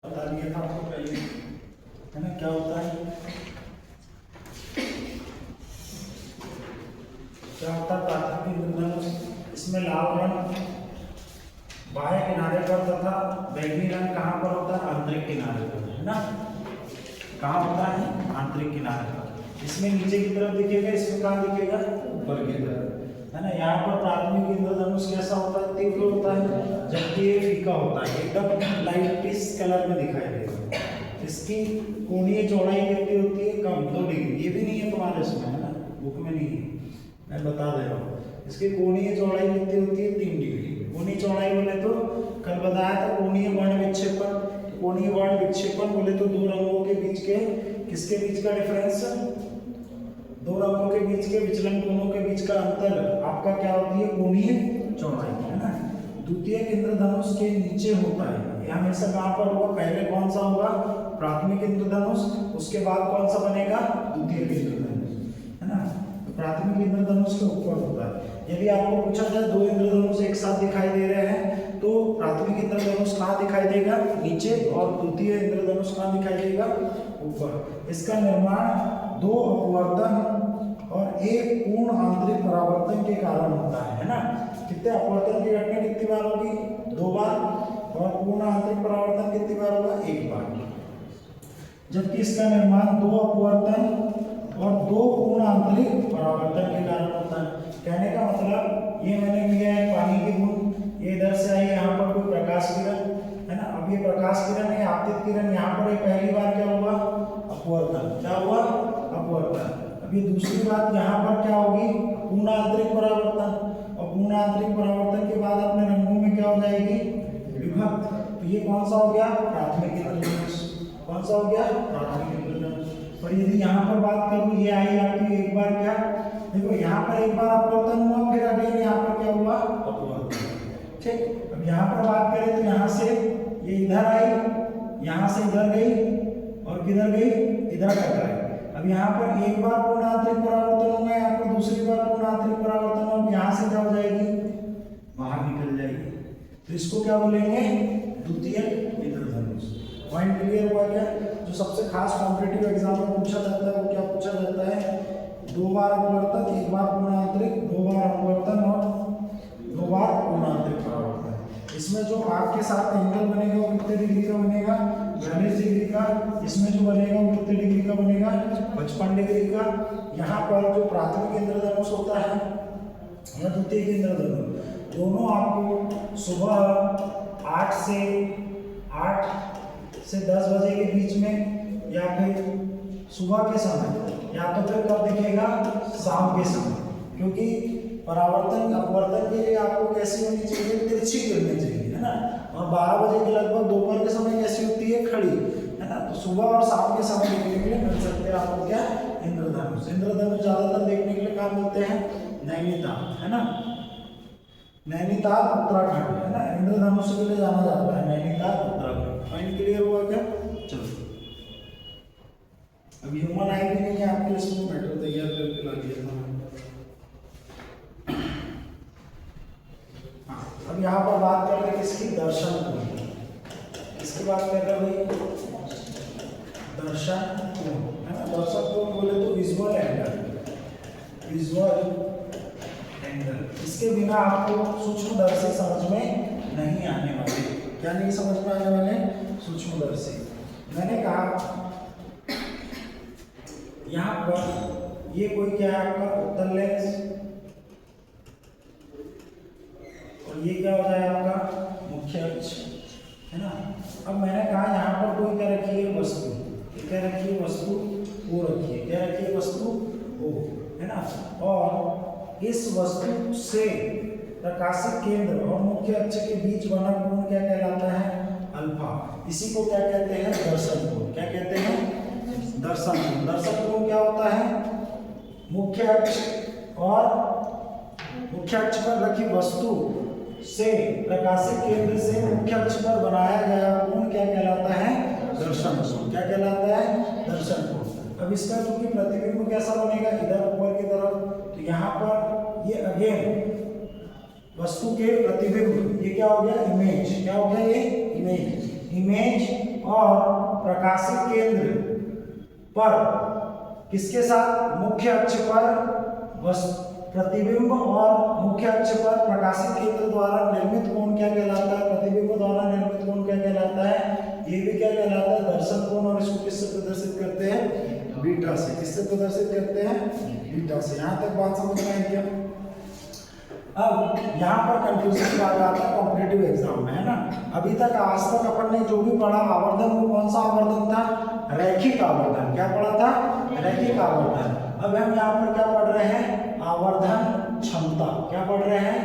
बता दिया था आपको पहले, है ना। क्या होता है, क्या होता है प्राथमिक इंद्रधनुष। इसमें लाल रंग बाह्य किनारे पर तथा बैंगनी रंग कहाँ पर होता है, आंतरिक किनारे पर, है ना। कहाँ होता है, आंतरिक किनारे पर। इसमें नीचे की तरफ दिखेगा, इसमें कहाँ दिखेगा, ऊपर की तरफ, है ना। यहाँ पर प्राथमिक इंद्रधनुष कैसा होता है, तीव्र होता है, जबकि ये फीका होता है, एकदम लाइट पीच कलर में दिखाई देगा। इसकी कोणीय चौड़ाई कितनी होती है, कम, 2 डिग्री। ये भी नहीं है तुम्हारे इसमें, है ना, बुक में नहीं है, मैं बता दे रहा हूँ। इसकी कोणीय चौड़ाई कितनी होती है, 3 डिग्री। कोणीय चौड़ाई बोले तो कल बताया था कोणीय वर्ण विक्षेपण। कोणीय वर्ण विक्षेपण बोले तो दो रंगों के बीच के, किसके बीच का डिफरेंस, दो रंगों के बीच के विचलन कोणों के बीच का अंतर आपका क्या होती है, कोणीय चौड़ाई, है ना। द्वितीय इंद्रधनुष के नीचे होता है, यह हमेशा कहाँ पर होगा, पहले कौन सा होगा, प्राथमिक इंद्रधनुष, उसके बाद कौन सा बनेगा, द्वितीय इंद्रधनुष, है ना। तो प्राथमिक इंद्रधनुष के ऊपर होता है। यदि आपको पूछा जाए दो इंद्रधनुष एक साथ दिखाई दे रहे हैं तो प्राथमिक इंद्रधनुष कहाँ दिखाई देगा, नीचे, और द्वितीय इंद्रधनुष कहाँ दिखाई देगा, ऊपर। इसका निर्माण 2 अपवर्तन और 1 पूर्ण आंतरिक परावर्तन के कारण होता है ना। कितने अपवर्तन की घटना कितनी बार होगी, 2 बार, और पूर्ण आंतरिक परावर्तन कितनी बार होगा, 1 बार। जबकि इसका निर्माण 2 अपवर्तन और 2 पूर्ण आंतरिक परावर्तन के कारण होता है। कहने का मतलब ये मैंने लिया है पानी की बूंद, ये इधर से आई, यहाँ पर कोई प्रकाश किरण, है ना। अब ये प्रकाश किरण है, आपतित किरण, यहाँ पर पहली बार क्या हुआ, अपवर्तन, क्या हुआ, अपवर्तन। अब ये दूसरी बात यहाँ पर क्या होगी, पूर्ण आंतरिक परावर्तन, और पूर्ण आंतरिक परावर्तन के बाद अपने रंगों में क्या हो जाएगी, विभक्त। तो ये कौन सा हो गया, प्राथमिक इंद्रधनुष। कौन सा हो गया, प्राथमिक इंद्रधनुष। और यदि यहाँ पर बात करूँ, ये आई आपकी एक बार, क्या देखो, यहाँ पर एक बार अपवर्तन हुआ, फिर अगेन यहाँ पर क्या हुआ, अपवर्तन, ठीक। अब यहाँ पर बात करें तो यहाँ से ये इधर आई, यहाँ से इधर गई, और किधर गई, इधर तक आई। अब यहाँ पर एक बार पूर्ण आंतरिक परावर्तन होगा, यहाँ पर दूसरी बार पूर्ण आंतरिक परावर्तन होगा, यहाँ से क्या हो जाएगी, बाहर निकल जाएगी। तो इसको क्या बोलेंगे, द्वितीय इंद्रधनुष। पॉइंट क्लियर हुआ क्या। जो सबसे खास कॉम्पिटिटिव एग्जाम में पूछा जाता है वो क्या पूछा जाता है, 2 बार अपवर्तन, 1 बार पूर्ण आंतरिक, 2 बार अपवर्तन और 2 बार पूर्ण आंतरिक परावर्तन। इसमें जो आपके साथ एंगल बनेगा वो कितने डिग्री का बनेगा, 42 डिग्री का। इसमें जो बनेगा वो कितने डिग्री का बनेगा, 55 डिग्री का। यहाँ पर जो प्राथमिक इंद्रधनुष होता है या द्वितीय इंद्रधनुष, दोनों आपको सुबह 8 से 10 बजे के बीच में, या फिर सुबह के समय, या तो फिर कब दिखेगा, शाम के समय। क्योंकि परावर्तन अपवर्तन के लिए आपको कैसी होनी चाहिए, तिरछी गिरनी चाहिए, है ना। और 12 बजे के लगभग दोपहर के समय कैसी होती है, खड़ी, है ना। तो सुबह और शाम के समय देखने के लिए मिल सकते हैं आपको क्या, इंद्रधनुष। इंद्रधनुष ज्यादातर देखने के लिए कहाँ मिलते हैं, नैनीताल, है ना, नैनीताल उत्तराखंड, है ना। इंद्रधनुष के लिए जाना जाता है नैनीताल उत्तराखंड। पॉइंट क्लियर हुआ क्या, चलो। अब ह्यूमन आई भी नहीं है आपके इसमें, मैटर तैयार करके ला दिया था। अब यहाँ पर बात कर रहे हैं किसकी, दर्शन कोण। किसकी बात कर रहे हैं भाई, दर्शन कोण, है ना। दर्शन कोण बोले तो विजुअल एंगल, विजुअल एंगल। इसके बिना आपको सूक्ष्मदर्शी समझ में नहीं आने वाले। क्या नहीं समझ में आने वाले, सूक्ष्मदर्शी। मैंने कहा यहाँ पर ये कोई क्या है आपका उत्तल लेंस, और ये क्या हो जाए आपका मुख्य अक्ष, है ना। अब मैंने कहा यहाँ पर कोई क्या रखी है, वस्तु, क्या रखी है, वस्तु ओ रखी है, क्या रखी है, वस्तु ओ, है ना। और इस वस्तु से प्रकाशित केंद्र और मुख्य अक्ष के बीच बना कोण क्या कहलाता है, अल्फा। इसी को क्या कहते हैं, दर्शन कोण। क्या कहते हैं, दर्शन कोण। दर्शन कोण क्या होता है, मुख्य अक्ष और मुख्य अक्ष पर रखी वस्तु से प्रकाशित केंद्र से मुख्य अक्ष पर बनाया गया कोण क्या कहलाता है, दर्शन कोण। क्या कहलाता है, दर्शन कोण। अब इसका चूंकि प्रतिबिंब कैसा बनेगा, इधर ऊपर की तरफ, तो यहाँ पर ये अगेन वस्तु के प्रतिबिंब, ये क्या हो गया, इमेज। क्या हो गया, ये इमेज। इमेज और प्रकाशिक केंद्र पर किसके साथ, मुख्य अक्ष पर प्रतिबिंब और मुख्य अक्ष पर प्रकाशिक केंद्र द्वारा निर्मित कोण क्या कहलाता है, प्रतिबिंब द्वारा निर्मित कोण क्या कहलाता है, ये भी क्या कहलाता है, दर्शन कोण। और इसको किससे प्रदर्शित करते हैं, बीटा से। किससे प्रदर्शित करते हैं, बीटा से। यहाँ तक बात समझ में आई क्या? अब यहाँ पर कंफ्यूजन आ जाता है कॉम्पिटिटिव एग्जाम में, है ना। अभी तक आज तक अपन ने जो भी पढ़ा आवर्धन, वो कौन सा आवर्धन था, रैखिक आवर्धन। क्या पढ़ा था, रैखिक आवर्धन। अब हम यहाँ पर क्या पढ़ रहे हैं, आवर्धन क्षमता। क्या पढ़ रहे हैं,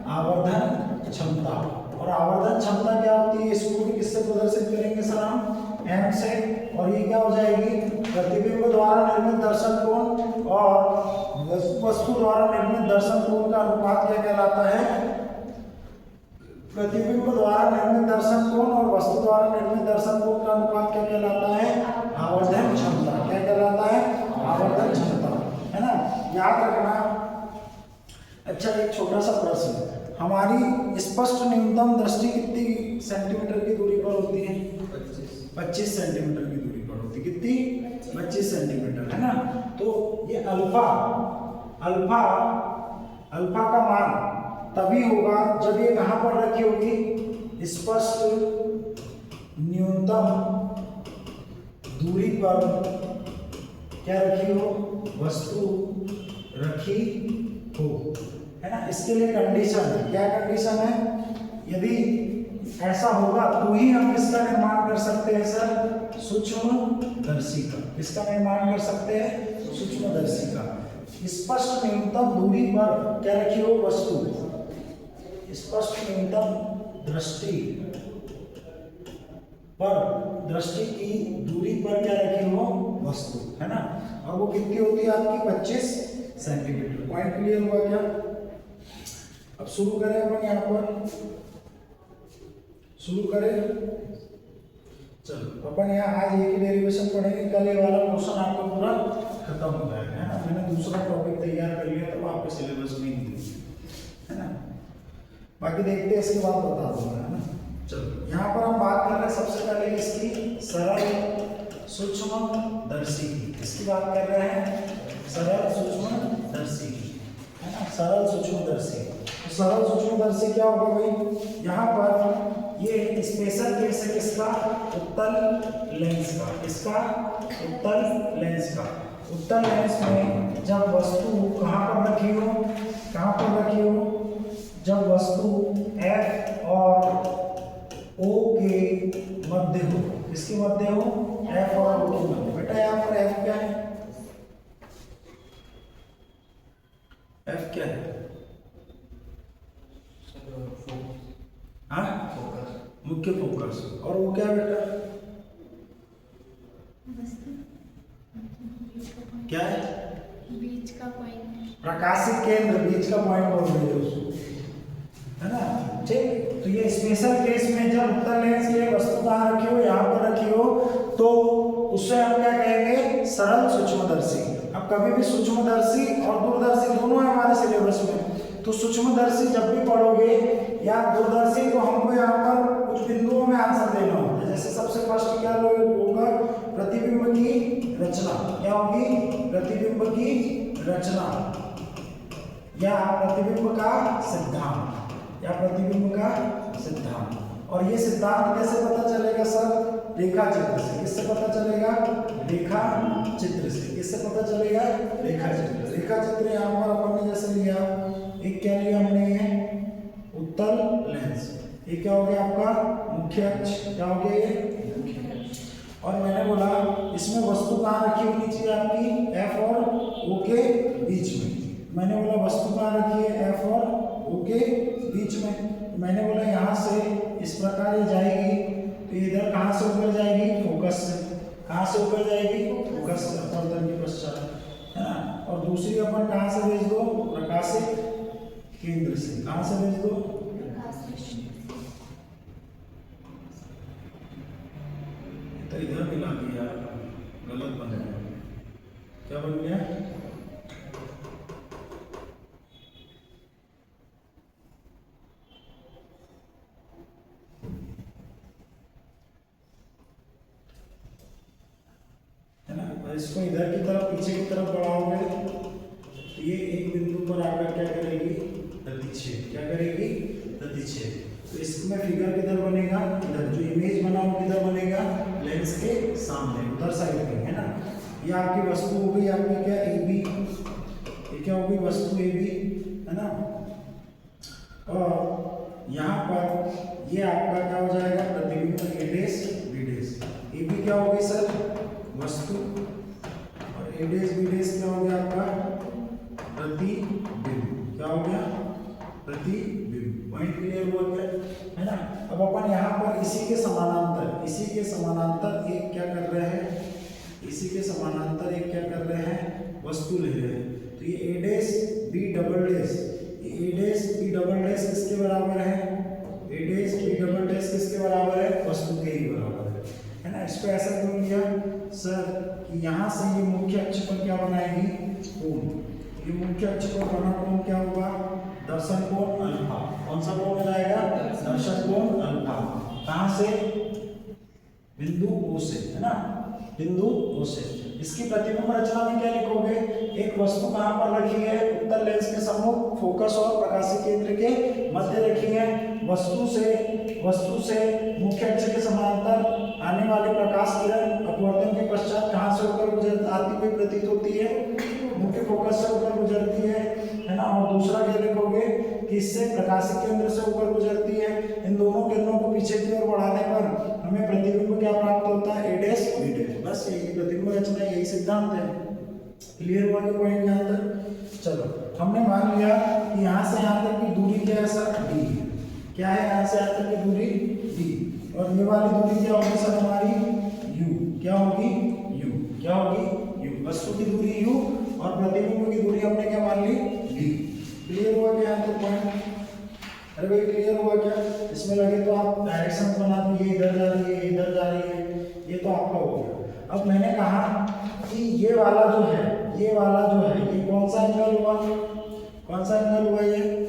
आवर्धन क्षमता। और आवर्धन क्षमता क्या होती है, इसको भी किससे प्रदर्शित करेंगे सर हम, एम से। और ये क्या हो जाएगी, प्रतिबिंब द्वारा निर्मित दर्शन कोण और वस्तु द्वारा निर्मित दर्शन कोण का अनुपात क्या कहलाता है, प्रतिबिंब द्वारा निर्मित दर्शन कोण और वस्तु द्वारा निर्मित दर्शन कोण का अनुपात क्या कहलाता है, आवर्धन क्षमता। क्या कहलाता है, आवर्धन क्षमता, है ना, याद रखना। अच्छा, एक छोटा सा प्रश्न, हमारी स्पष्ट न्यूनतम दृष्टि कितनी सेंटीमीटर की दूरी पर होती है, 25 सेंटीमीटर की दूरी पर होती है। कितनी, 25 सेंटीमीटर, है ना। तो ये अल्फा का मान तभी होगा जब ये कहां पर रखी होगी, स्पष्ट न्यूनतम दूरी पर क्या रखी हो, वस्तु रखी हो, है ना। इसके लिए कंडीशन है, क्या कंडीशन है, यदि ऐसा होगा तो ही हम किसका निर्माण कर सकते हैं सर, सूक्ष्मदर्शी का। किसका निर्माण कर सकते हैं, सूक्ष्मदर्शी का। स्पष्ट न्यूनतम दूरी पर क्या रखी हो, वस्तु, स्पष्ट न्यूनतम दृष्टि पर, दृष्टि की दूरी पर क्या रखी हो, वस्तु, है ना। और वो कितनी होती है आपकी, 25 सेंटीमीटर। पॉइंट क्लियर हुआ क्या? अब शुरू करें अपन, यहाँ पर शुरू करें। चलो अपन यहाँ आज एक ही डेरिवेशन पढ़ेंगे, कल ये वाला क्वेश्चन आपका पूरा खत्म हो जाएगा, है ना। मैंने दूसरा टॉपिक तैयार कर लिया तो आपके सिलेबस में ही है ना। बाकी देखते हैं, इसके बाद बता दूंगा, है ना। चलो यहाँ पर हम बात कर रहे हैं सबसे पहले इसकी सरल सूक्ष्मदर्शी की। इसकी बात कर रहे हैं सरल सूक्ष्मदर्शी की, है ना, सरल सूक्ष्मदर्शी। तो सरल सूक्ष्मदर्शी क्या होगा भाई, यहाँ पर ये स्पेशल केस है किसका, उत्तल लेंस का। किसका, उत्तल लेंस का। उत्तल लेंस में जब वस्तु कहाँ पर रखी हो, कहाँ पर रखी हो, जब वस्तु F और O के मध्य हो। किसके मध्य हो, F और O के मध्य। बेटा यहाँ पर F क्या है, F क्या है, हाँ, मुख्य फोकस। और वो क्या है बेटा, क्या है, बीच का पॉइंट, प्रकाशिक केंद्र, बीच का पॉइंट बोल रहे हैं उसको, है ना। ठीक, तो ये स्पेशल केस में जब उत्तल लेंस की वस्तु कहाँ रखी हो, यहाँ पर रखी हो, तो उससे हम क्या कहेंगे, सरल सूक्ष्मदर्शी। अब कभी भी सूक्ष्मदर्शी और दूरदर्शी दोनों है हमारे सिलेबस में, तो सूक्ष्मदर्शी जब भी पढ़ोगे या दूरदर्शी, तो हमको यहाँ पर कुछ बिंदुओं में आंसर देना होता है। जैसे सबसे फर्स्ट क्या होगा, प्रतिबिंब की रचना। क्या होगी, प्रतिबिंब की रचना या प्रतिबिंब का सिद्धांत, या प्रतिबिंब का सिद्धांत। और ये सिद्धांत कैसे पता चलेगा सर, रेखा चित्र से। किससे पता चलेगा, रेखा चित्र से। किससे पता चलेगा, रेखा चित्र। रेखा चित्र यहाँ पर अपन ने जैसे लिया, एक क्या लिया हमने, उत्तल लेंस। ये क्या हो गया आपका मुख्य अक्ष। क्या हो गया ये मुख्य अक्ष। और मैंने बोला इसमें वस्तु कहाँ रखी होनी चाहिए आपकी, F और O के बीच में। मैंने बोला वस्तु कहाँ रखी है, F और O के बीच में। मैंने बोला यहाँ से इस प्रकार ये जाएगी, तो इधर कहाँ से ऊपर जाएगी, फोकस से। कहाँ से ऊपर जाएगी, फोकस से, अपवर्तन के पश्चात, है ना। और दूसरी अपन कहाँ से भेज दो, प्रकाशिक केंद्र से। कहाँ से भेज दो, तो इधर मिला दिया, गलत बन गया। क्या बन गया, और इसको इधर की तरफ पीछे की तरफ बढ़ाओगे तो ये एक बिंदु पर आकर क्या करेगी, प्रतिच्छेद। क्या करेगी, प्रतिच्छेद। तो इसमें फिगर किधर बनेगा, इधर। जो इमेज बना वो किधर बनेगा, लेंस के सामने उधर साइड में, है ना। ये आपकी वस्तु हो गई, आपकी क्या, ए बी। ये क्या होगी, वस्तु ए बी, है ना। और यहाँ पर ये आपका क्या हो जाएगा, प्रतिबिंब A dash B dash. A B क्या होगी सर, वस्तु, और ए डैश बी डैश क्या हो गया आपका, प्रतिबिंब। क्या हो गया, प्रतिबिंब। पॉइंट क्लियर हुआ क्या, है ना। अब अपन यहाँ पर इसी के समानांतर एक क्या कर रहे हैं, इसी के समानांतर एक क्या कर रहे हैं, वस्तु ले रहे हैं। तो ये ए dash B double dash, A dash B double dash किसके बराबर है, ए डैश बी डबल डैश किसके बराबर है, वस्तु के ही बराबर है ना। इसको ऐसा क्यों लिया सर कि यहाँ से ये मुख्य अक्ष पर क्या बनाएगी, कोण। ये मुख्य अक्ष पर बना कोण क्या होगा, दर्शन कोण अल्फा। कौन सा कोण बनाएगा, दर्शन कोण अल्फा। कहाँ से, बिंदु ओ से, है ना, बिंदु ओ से। इसकी प्रतिबिंब रचना में क्या लिखोगे, एक वस्तु कहाँ पर रखी है, उत्तल लेंस के सम्मुख, फोकस और प्रकाशीय केंद्र के मध्य रखी है। वस्तु से मुख्य अक्ष के समांतर आने वाली प्रकाश किरण अपवर्तन के पश्चात कहाँ से होकर आती हुई प्रतीत होती है, मुख्य फोकस से होकर गुजरती है ना। और दूसरा क्या लिखोगे कि इससे प्रकाशीय केंद्र से होकर गुजरती है। इन दोनों किरणों को पीछे की ओर बढ़ाने पर हमें प्रतिबिंब क्या प्राप्त होता है, ए डैश बी डैश। बस यही प्रतिबिंब रचना, यही सिद्धांत है। क्लियर हुआ कि पॉइंट यहाँ तक। चलो हमने मान लिया कि यहाँ से यहाँ तक की दूरी क्या है सर, डी। क्या है, यहाँ से यहाँ तक की दूरी डी, और ये वाली दूरी क्या होगी सर हमारी, यू। क्या होगी, यू। क्या होगी, यू। वस्तु की दूरी यू और प्रतिबिंब की दूरी हमने क्या मान ली, डी। क्लियर हुआ क्या यहाँ तक पॉइंट, अरे भाई क्लियर हुआ क्या। इसमें लगे तो आप डायरेक्शन बना दो, ये इधर जा रही है, इधर जा रही है, ये तो आपका हो गया। अब मैंने कहा कि ये वाला जो है, ये वाला जो है, ये कौन सा एंगल हुआ, कौन सा एंगल हुआ, ये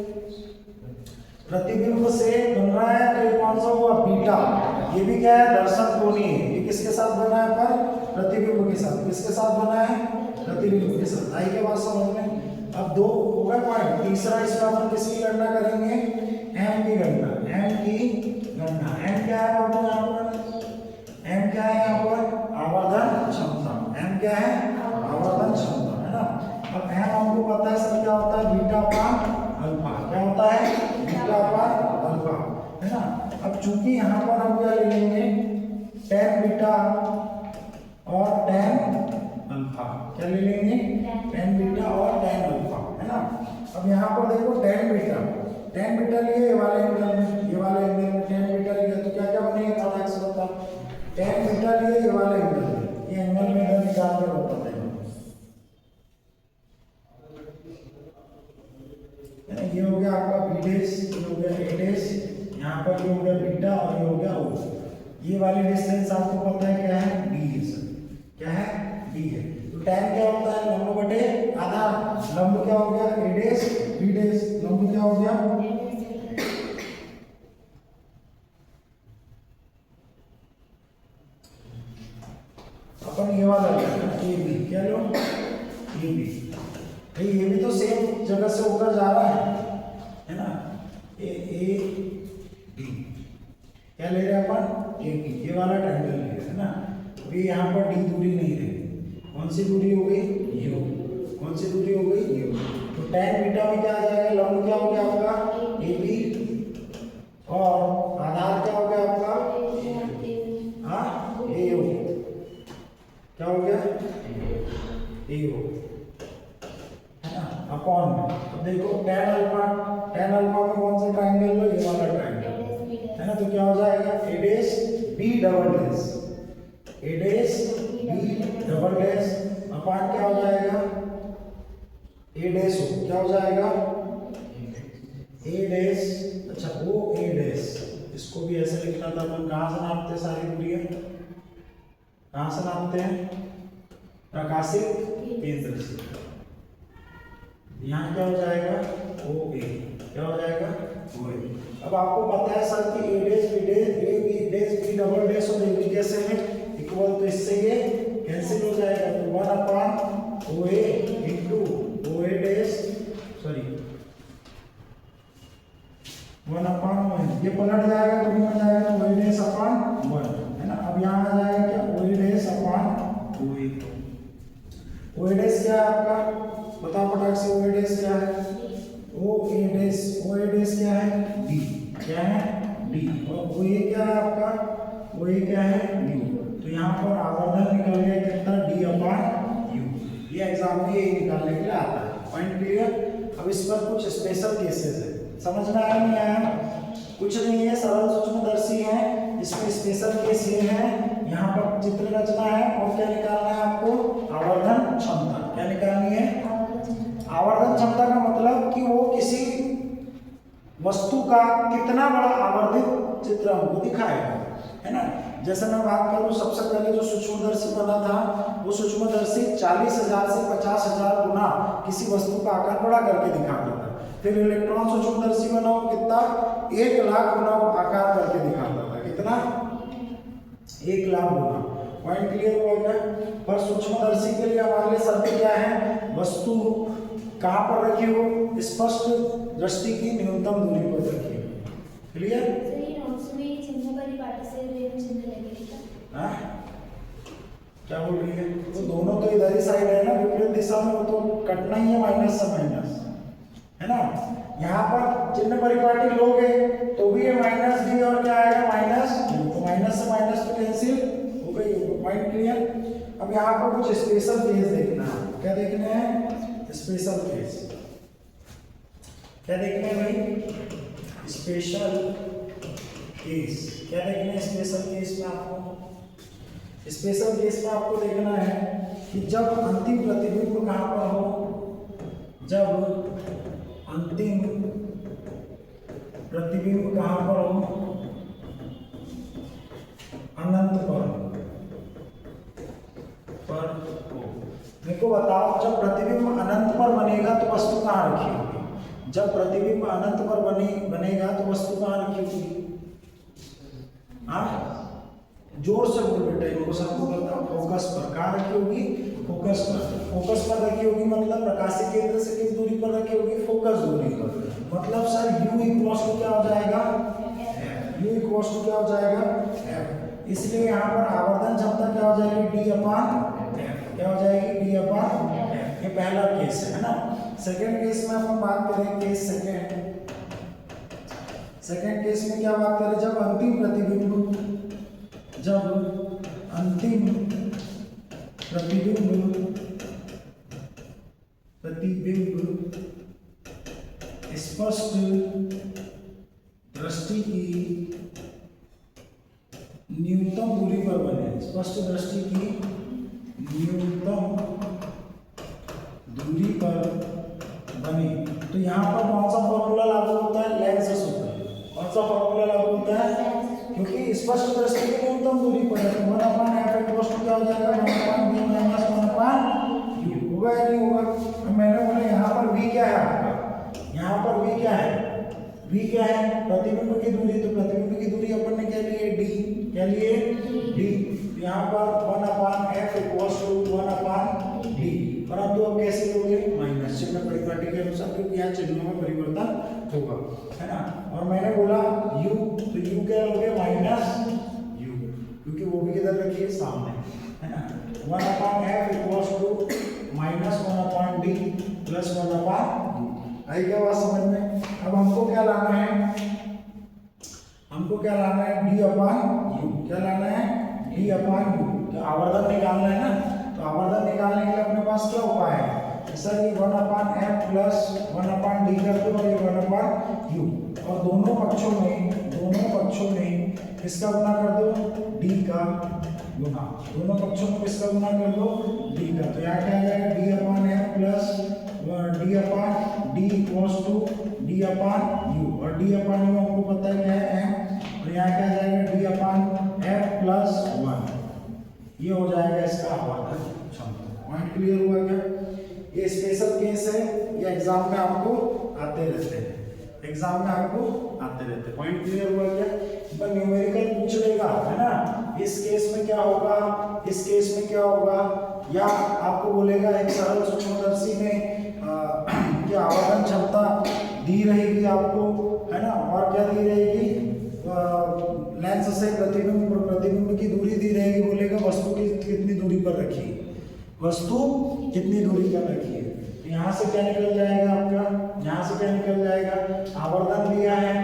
प्रतिबिंब से बन रहा है, तो ये कौन सा हुआ, बीटा। ये भी क्या है, दर्शन कोणीय है। ये किसके साथ बना है, पर प्रतिबिंब के साथ। किसके साथ बना है, प्रतिबिंब के साथ। आई के बाद समझ में। अब दो हो गए पॉइंट। तीसरा इसमें अपन किसकी गणना करेंगे, एम की गणना। एम की गणना, एम क्या है बाबू यहाँ पर, एम क्या है यहाँ पर, आवर्धन क्षमता। एम क्या है, आवर्धन क्षमता, है ना। अब एम हमको पता है सर क्या होता है, बीटा अपान अल्फा। क्या होता है, बीटा अपान अल्फा, है ना। अब चूंकि यहाँ पर हम क्या ले लेंगे, tan बीटा और tan अल्फा। क्या ले लेंगे, tan बीटा और tan अल्फा, है ना। अब यहाँ पर देखो tan बीटा लिए ये वाले एंगल में, ये वाले एंगल में tan बीटा लिया तो क्या क्या बनेगा, फटाक से बता। tan बीटा लिए ये वाले एंगल में, ये एंगल में इधर निकाल कर बताते हैं, है ना। ये हो गया आपका बी डैश, ये हो गया ए डैश, यहाँ पर ये हो गया बीटा और ये हो गया ओ। ये वाली डिस्टेंस आपको पता है क्या है, डी है सर। क्या है, डी है। तो tan क्या होता है, लंब बटे आधार। लंब क्या हो गया, ए डैश बी डैश। लंब क्या हो गया, अपन ये वाला ए बी। क्या लो, ए बी। भाई ये भी तो सेम जगह से होकर जा रहा है ना। ए डी क्या ले रहे हैं अपन, ए बी। ये वाला ट्रायंगल ले रहे हैं ना। अभी यहाँ पर डी दूरी नहीं रही, कौन सी दूरी हो गई, यू। कौन सी दूरी हो गई, यू। तो tan बीटा में क्या आ जाएगा, लंब क्या हो गया आपका, ए बी, और आधार क्या हो गया आपका, हाँ ए ओ। क्या हो गया, ए ओ, है ना, अपॉन में। अब देखो tan अल्फा में कौन सा ट्रायंगल है, ये वाला ट्रायंगल, है ना। तो क्या हो जाएगा, A dash B double dash, A dash B double dash upon क्या हो जाएगा, ए डैश हो। क्या हो जाएगा, ए डैश, अच्छा ओ ए डैश। इसको भी ऐसे लिखना था अपन। कहाँ से नापते हैं सारी दूरियां, कहाँ से नापते हैं, प्रकाशित केंद्र से। यहाँ क्या हो जाएगा, ओ ए। क्या हो जाएगा, ओ ए। अब आपको पता है सर कि A dash B dash, A B dash B double dash और ए बी कैसे है इक्वल, तो इससे ये कैंसिल हो जाएगा। तो अब यहाँ आ जाएगा क्या, OA dash upon OA। OA dash क्या है आपका, बताओ फटाक से, OA डैश क्या है, OA डैश क्या है, D, क्या है, D। और OA क्या है आपका, OA क्या है, U। तो यहाँ पर आवर्धन निकल गया कितना, D अपॉन U। ये एग्जाम में यही निकालने के लिए आता है। Point clear. अब इस पर कुछ स्पेशल केसेस है, समझ में आया नहीं आया, कुछ नहीं है, सरल सूक्ष्मदर्शी है, इसमें स्पेशल केस ये है, यहाँ पर चित्र रचना है और क्या निकालना है आपको, आवर्धन क्षमता। क्या निकालनी है, आवर्धन क्षमता का मतलब कि वो किसी वस्तु का कितना बड़ा आवर्धित चित्र हमको दिखाएगा, है ना। जैसे मैं बात करूं, सबसे पहले जो सूक्ष्मदर्शी बना था वो सूक्ष्मदर्शी 40,000 से 50,000 गुना किसी वस्तु का आकार बड़ा करके दिखाता था। फिर इलेक्ट्रॉन सूक्ष्मदर्शी बना, कितना, 1,00,000 गुना आकार करके दिखाता था, कितना, 1,00,000 गुना। पॉइंट क्लियर हो गया। पर सूक्ष्मदर्शी के लिए हमारे लिए शर्त क्या है, वस्तु कहाँ पर रखी हो, स्पष्ट दृष्टि की न्यूनतम दूरी पर रखी हो। क्लियर। हाँ? क्या बोल रही है, तो दोनों तो इधर ही साइड है ना, विपरीत दिशा में, वो तो कटना ही है, माइनस से माइनस, है ना। यहाँ पर चिन्ह परिपाटी लोगे तो भी ये माइनस डी और क्या आएगा, माइनस, तो माइनस से माइनस तो कैंसिल हो गई। Point clear. अब यहाँ पर कुछ स्पेशल केस देखना है, क्या देखने हैं, स्पेशल केस। क्या देखने हैं भाई, स्पेशल केस। क्या देखना है स्पेशल केस में आपको, स्पेशल केस में आपको देखना है कि जब अंतिम प्रतिबिंब कहाँ पर हो, जब अंतिम प्रतिबिंब कहाँ पर हो, अनंत पर हो। मेरे को बताओ, जब प्रतिबिंब अनंत पर बनेगा तो वस्तु कहाँ रखी होगी, जब प्रतिबिंब अनंत पर बनेगा तो वस्तु कहाँ रखी होगी, हाँ, जोर से बोल बेटा, इनको सबको बताओ, फोकस पर। कहाँ रखी होगी, फोकस पर। फोकस पर रखी होगी मतलब प्रकाशीय केंद्र से किस दूरी पर रखी होगी, फोकस दूरी पर। मतलब सर U इक्वल्स टू क्या हो जाएगा, U इक्वल्स टू क्या हो जाएगा, F। इसलिए यहाँ पर आवर्धन क्षमता क्या हो जाएगी, D अपॉन F। क्या हो जाएगी, D अपॉन F। ये पहला केस है ना। सेकेंड केस में अपन बात करें, केस सेकेंड केस में क्या बात करें, जब अंतिम प्रतिबिंब स्पष्ट दृष्टि की न्यूनतम दूरी पर बने, स्पष्ट दृष्टि की न्यूनतम दूरी पर बने, तो यहाँ पर कौन सा फॉर्मूला लागू होता है, लेंस सूत्र। कौन सा फॉर्मूला लागू होता है, क्योंकि स्पष्ट दृष्टि की न्यूनतम दूरी पर है, तो 1/f इक्वल्स टू क्या हो जाएगा, 1/b माइनस 1/u। होगा या नहीं होगा। अब मैंने बोला यहाँ पर v क्या है आपका, यहाँ पर v क्या है, v क्या है, प्रतिबिंब की दूरी। तो प्रतिबिंब की दूरी अपन ने क्या लिए, d। क्या लिए, d। यहाँ पर 1/f इक्वल्स टू 1/d। परंतु अब कैसे लोगे, माइनस चिन्ह परिपाटी के अनुसार, क्योंकि यहाँ चिन्हों में परिवर्तन होगा, है ना। और मैंने बोला u, तो u क्या लोगे, माइनस u, क्योंकि वो भी किधर रखी है, सामने, है ना। 1/f equals to minus 1/d plus 1/u। आई क्या बात समझ में। अब हमको क्या लाना है, हमको क्या लाना है, d अपॉन u। क्या लाना है, d अपॉन u। तो आवर्धन निकालना है ना, तो आवर्धन निकालने के लिए अपने पास क्या उपाय है, सर ये 1/f प्लस 1/d कर दो और ये 1/u, और दोनों पक्षों में किसका गुना कर दो, d का गुना। दोनों पक्षों में किसका गुना कर दो, d का। तो यहाँ क्या आ जाएगा, d/f plus d/d equals to d/u, और d/u हमको पता है क्या है, m। और यहाँ क्या आ जाएगा, d/f प्लस 1। ये हो जाएगा इसका आवर्धन क्षमता। पॉइंट क्लियर हुआ क्या। ये स्पेशल केस है, ये एग्जाम में आपको आते रहते हैं, एग्जाम में आपको आते रहते हैं। पॉइंट क्लियर हुआ क्या। पर न्यूमेरिकल पूछ लेगा, है ना, इस केस में क्या होगा, इस केस में क्या होगा, या आपको बोलेगा एक सरल सूक्ष्मदर्शी में कि आवर्धन क्षमता दी रहेगी आपको, है ना, और क्या दी रहेगी, लेंस से प्रतिबिंब की दूरी दी रखी है, वस्तु कितनी दूरी पर रखी है। यहाँ से क्या निकल जाएगा आपका, यहाँ से क्या निकल जाएगा, आवर्धन दिया है,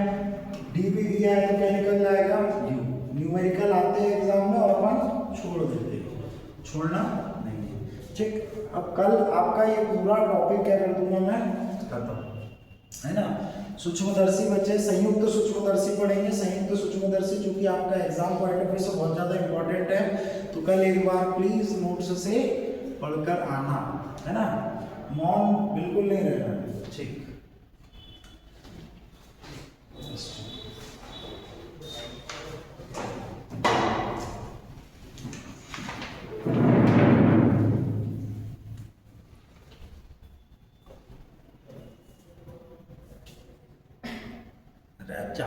डी भी दिया है, तो क्या निकल जाएगा यू। न्यूमेरिकल आते हैं एग्जाम में और अपन छोड़ देते हैं, छोड़ना नहीं है, ठीक। अब कल आपका ये पूरा टॉपिक क्या कर दूंगा मैं, खत्म, है ना। सूक्ष्मदर्शी बच्चे संयुक्त सूक्ष्मदर्शी पढ़ेंगे, संयुक्त सूक्ष्मदर्शी चूंकि आपका एग्जाम पॉइंट ऑफ व्यू से बहुत ज्यादा इंपॉर्टेंट है, तो कल एक बार प्लीज नोट्स से पढ़कर आना, है ना, मौन बिल्कुल नहीं रहना, ठीक। अच्छा